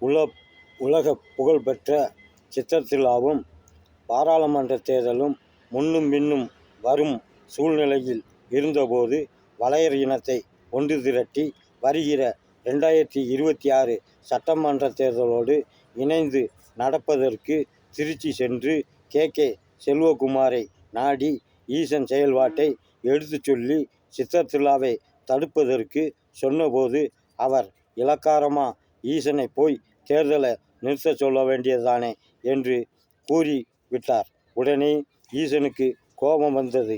உல உலக புகழ்பெற்ற சித்திரத்திருவிழாவும் பாராளுமன்ற தேர்தலும் முன்னும் பின்னும் வரும் சூழ்நிலையில் இருந்தபோது வலையர் இனத்தை ஒன்று திரட்டி வருகிற 2026 சட்டமன்ற தேர்தலோடு இணைந்து நடப்பதற்கு திருச்சி சென்று கே. செல்வகுமாரை நாடி ஈசன் செயல்பாட்டை எடுத்துச் சொல்லி சித்திரத்திருவிழாவை தடுப்பதற்கு சொன்னபோது அவர் இளக்காரமா ஈசனை போய் தேர்தலை நிறுத்த சொல்ல வேண்டியதுதானே என்று கூறி விட்டார். உடனே ஈசனுக்கு கோபம் வந்தது.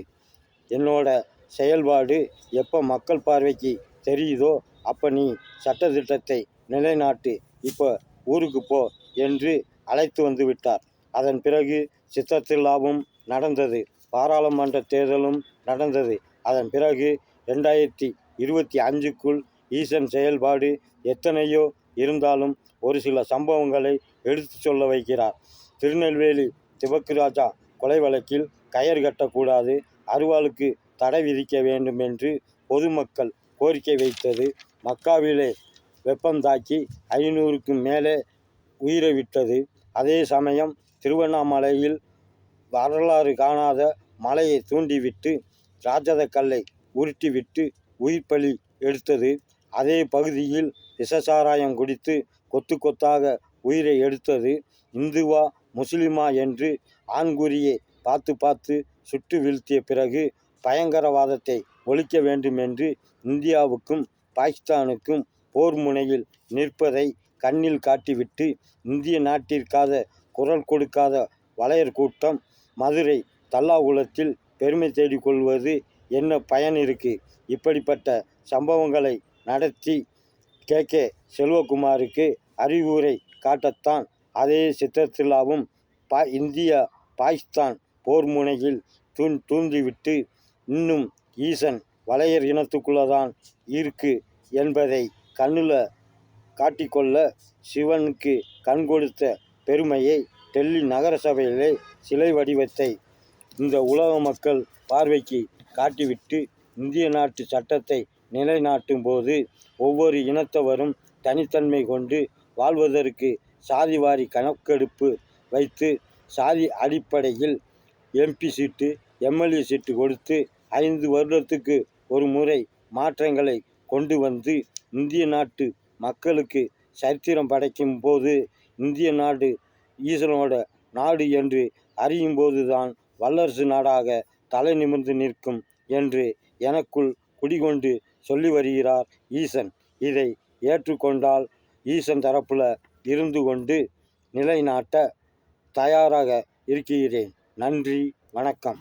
என்னோட செயல்பாடு எப்போ மக்கள் பார்வைக்கு தெரியுதோ அப்போ நீ சட்டத்திட்டத்தை நிலைநாட்டு, இப்போ ஊருக்கு போ என்று அழைத்து வந்து விட்டார். அதன் பிறகு சித்திரத்திருவிழாவும் நடந்தது, பாராளுமன்ற தேர்தலும் நடந்தது. அதன் பிறகு 2025க்குள் ஈசன் செயல்பாடு எத்தனையோ இருந்தாலும் ஒரு சில சம்பவங்களை எடுத்து சொல்ல வைக்கிறார். திருநெல்வேலி திபக்ராஜா கொலை வழக்கில் கயறு கட்டக்கூடாது, அருவாளுக்கு தடை விதிக்க வேண்டும் என்று பொதுமக்கள் கோரிக்கை வைத்தது. மக்காவிலே வெப்பம் தாக்கி 500க்கும் மேலே உயிரை விட்டது. அதே சமயம் திருவண்ணாமலையில் வரலாறு காணாத மலையை தூண்டிவிட்டு ராட்சத கல்லை உருட்டிவிட்டு உயிர் பலி எடுத்தது. அதே பகுதியில் விஷசாராயம் குடித்து கொத்து கொத்தாக உயிரை எடுத்தது. இந்துவா முஸ்லிமா என்று ஆண்குறியை பார்த்து பார்த்து சுட்டு வீழ்த்திய பிறகு பயங்கரவாதத்தை ஒழிக்க வேண்டும் என்று இந்தியாவுக்கும் பாகிஸ்தானுக்கும் போர் முனையில் நிற்பதை கண்ணில் காட்டிவிட்டு இந்திய நாட்டிற்காக குரல் கொடுக்காத வலையர் கூட்டம் மதுரை தல்லாகுளத்தில் பெருமை தேடிக்கொள்வது என்ன பயன் இருக்கு? இப்படிப்பட்ட சம்பவங்களை நடத்தி கே. செல்வகுமாருக்கு அறிவுரை காட்டத்தான் அதே சித்திரத்திருவிழாவும் இந்தியா பாகிஸ்தான் போர் முனையில் தூண்டிவிட்டு இன்னும் ஈசன் வலையர் இனத்துக்குள்ளதான் இருக்கு என்பதை கண்ணுல காட்டிக்கொள்ள சிவனுக்கு கண் கொடுத்த பெருமையை டெல்லி நகர சபையிலே சிலை வடிவத்தை இந்த உலக மக்கள் பார்வைக்கு காட்டிவிட்டு இந்திய நாட்டு சட்டத்தை நிலைநாட்டும் போது ஒவ்வொரு இனத்தவரும் தனித்தன்மை கொண்டு வாழ்வதற்கு சாதிவாரி கணக்கெடுப்பு வைத்து சாதி அடிப்படையில் MP சீட்டு MLA சீட்டு கொடுத்து 5 வருடத்துக்கு ஒரு முறை மாற்றங்களை கொண்டு வந்து இந்திய நாட்டு மக்களுக்கு சரித்திரம் படைக்கும் போது இந்திய நாடு ஈசனோட நாடு என்று அறியும் போதுதான் வல்லரசு நாடாக தலை நிமிர்ந்து நிற்கும் என்று எனக்குள் குடிகொண்டு சொல்லி வருகிறார் ஈசன். இதை ஏற்றுக்கொண்டால் ஈசன் தரப்புல இருந்து கொண்டு நிலைநாட்ட தயாராக இருக்கிறேன். நன்றி, வணக்கம்.